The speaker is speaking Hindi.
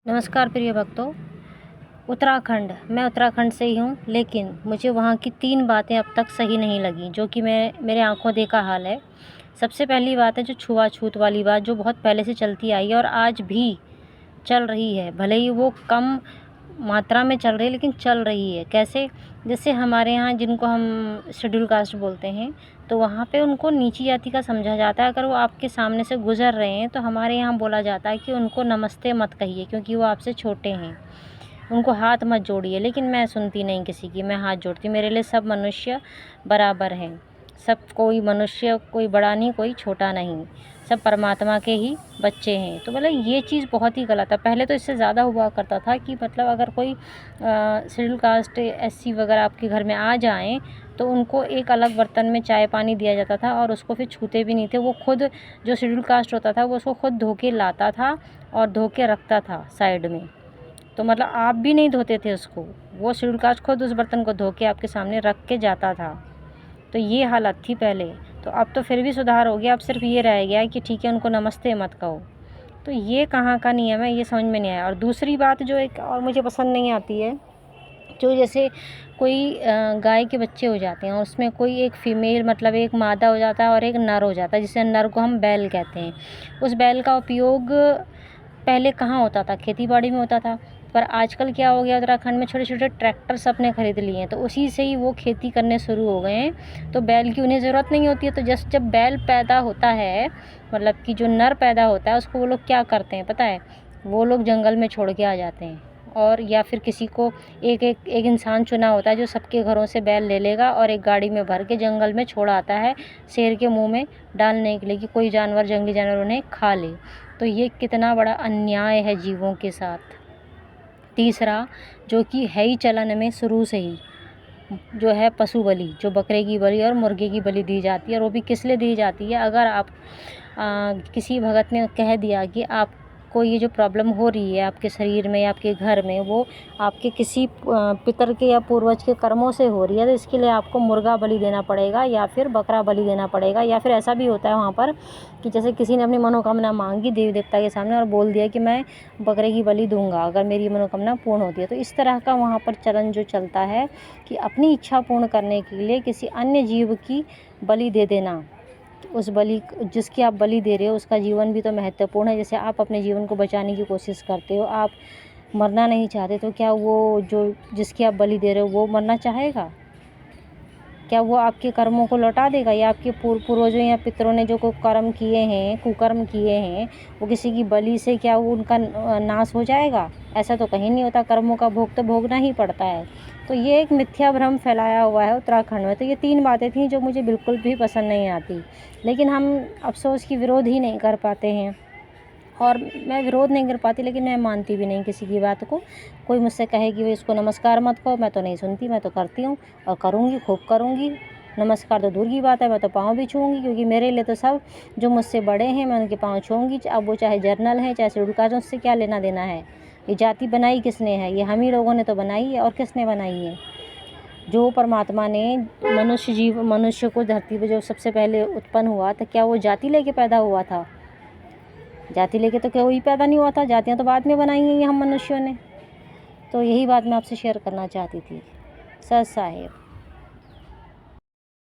नमस्कार प्रिय भक्तों। उत्तराखंड, मैं उत्तराखंड से ही हूँ, लेकिन मुझे वहाँ की 3 बातें अब तक सही नहीं लगीं, जो कि मेरे आँखों देखा हाल है। सबसे पहली बात है जो छुआ-छूत वाली बात, जो बहुत पहले से चलती आई है और आज भी चल रही है। भले ही वो कम मात्रा में चल रही है, लेकिन चल रही है। कैसे? जैसे हमारे यहाँ जिनको हम शेड्यूल कास्ट बोलते हैं, तो वहाँ पे उनको नीची जाति का समझा जाता है। अगर वो आपके सामने से गुज़र रहे हैं, तो हमारे यहाँ बोला जाता है कि उनको नमस्ते मत कहिए, क्योंकि वो आपसे छोटे हैं। उनको हाथ मत जोड़िए। लेकिन मैं सुनती नहीं किसी की, मैं हाथ जोड़ती। मेरे लिए सब मनुष्य बराबर हैं। सब, कोई मनुष्य कोई बड़ा नहीं, कोई छोटा नहीं, सब परमात्मा के ही बच्चे हैं। तो मतलब ये चीज़ बहुत ही गलत है। पहले तो इससे ज़्यादा हुआ करता था कि मतलब अगर कोई शेड्यूल कास्ट एससी वगैरह आपके घर में आ जाएँ, तो उनको एक अलग बर्तन में चाय पानी दिया जाता था और उसको फिर छूते भी नहीं थे। वो खुद, जो शेड्यूल कास्ट होता था, वो उसको खुद धो के लाता था और धो के रखता था साइड में। तो मतलब आप भी नहीं धोते थे उसको, वो शेड्यूल कास्ट खुद उस बर्तन को धो के आपके सामने रख के जाता था। तो ये हालत थी पहले। तो अब तो फिर भी सुधार हो गया। अब सिर्फ ये रह गया है कि ठीक है, उनको नमस्ते मत कहो। तो ये कहाँ का नियम है, ये समझ में नहीं आया। और दूसरी बात जो एक और मुझे पसंद नहीं आती है, जो जैसे कोई गाय के बच्चे हो जाते हैं और उसमें कोई एक फ़ीमेल, मतलब एक मादा हो जाता है और एक नर हो जाता है, जिसे नर को हम बैल कहते हैं। उस बैल का उपयोग पहले कहाँ होता था? खेती-बाड़ी में होता था। पर आजकल क्या हो गया, उत्तराखंड में छोटे-छोटे ट्रैक्टर सबने खरीद लिए हैं, तो उसी से ही वो खेती करने शुरू हो गए हैं। तो बैल की उन्हें ज़रूरत नहीं होती है। तो जब बैल पैदा होता है, मतलब कि जो नर पैदा होता है, उसको वो लोग क्या करते हैं पता है? वो लोग जंगल में छोड़ के आ जाते हैं। और या फिर किसी को एक इंसान चुना होता है जो सबके घरों से बैल ले लेगा और एक गाड़ी में भर के जंगल में छोड़ आता है, शेर के मुँह में डालने के लिए कि कोई जानवर, जंगली जानवर उन्हें खा ले। तो ये कितना बड़ा अन्याय है जीवों के साथ। तीसरा, जो कि है ही चलन में शुरू से ही, जो है पशु बलि, जो बकरे की बलि और मुर्गे की बलि दी जाती है। और वो भी किस लिए दी जाती है? अगर आप किसी भगत ने कह दिया कि आपको ये जो प्रॉब्लम हो रही है आपके शरीर में या आपके घर में, वो आपके किसी पितर के या पूर्वज के कर्मों से हो रही है, तो इसके लिए आपको मुर्गा बलि देना पड़ेगा या फिर बकरा बलि देना पड़ेगा। या फिर ऐसा भी होता है वहाँ पर कि जैसे किसी ने अपनी मनोकामना मांगी देवी देवता के सामने और बोल दिया कि मैं बकरे की बलि दूंगा अगर मेरी मनोकामना पूर्ण होती है। तो इस तरह का वहाँ पर चलन जो चलता है कि अपनी इच्छा पूर्ण करने के लिए किसी अन्य जीव की बलि दे देना। उस बलि, जिसकी आप बलि दे रहे हो, उसका जीवन भी तो महत्वपूर्ण है। जैसे आप अपने जीवन को बचाने की कोशिश करते हो, आप मरना नहीं चाहते, तो क्या वो जो जिसकी आप बलि दे रहे हो वो मरना चाहेगा? क्या वो आपके कर्मों को लौटा देगा? या आपके पूर्वजों या पितरों ने जो कर्म किए हैं, कुकर्म किए हैं, वो किसी की बलि से क्या वो उनका नाश हो जाएगा? ऐसा तो कहीं नहीं होता। कर्मों का भोग तो भोगना ही पड़ता है। तो ये एक मिथ्या भ्रम फैलाया हुआ है उत्तराखंड में। तो ये 3 बातें थीं जो मुझे बिल्कुल भी पसंद नहीं आती, लेकिन हम अफ़सोस कि विरोध ही नहीं कर पाते हैं। और मैं विरोध नहीं कर पाती, लेकिन मैं मानती भी नहीं किसी की बात को। कोई मुझसे कहे कि भाई इसको नमस्कार मत कहो, मैं तो नहीं सुनती, मैं तो करती हूँ और करूँगी, खूब करूँगी। नमस्कार तो दूर की बात है, मैं तो पाँव भी छूऊँगी, क्योंकि मेरे लिए तो सब जो मुझसे बड़े हैं मैं उनके पाँव छूऊँगी। अब वो चाहे जर्नल हैं, चाहे शेड्यूल कास्ट, उससे क्या लेना देना है? ये जाति बनाई किसने है? ये हम ही लोगों ने तो बनाई है, और किसने बनाई है? जो परमात्मा ने मनुष्य को धरती पर जो सबसे पहले उत्पन्न हुआ, तो क्या वो जाति लेके पैदा हुआ था? जाति लेके तो कोई पैदा नहीं हुआ था। जातियाँ तो बाद में बनाई हैं ये हम मनुष्यों ने। तो यही बात मैं आपसे शेयर करना चाहती थी। सत साहेब।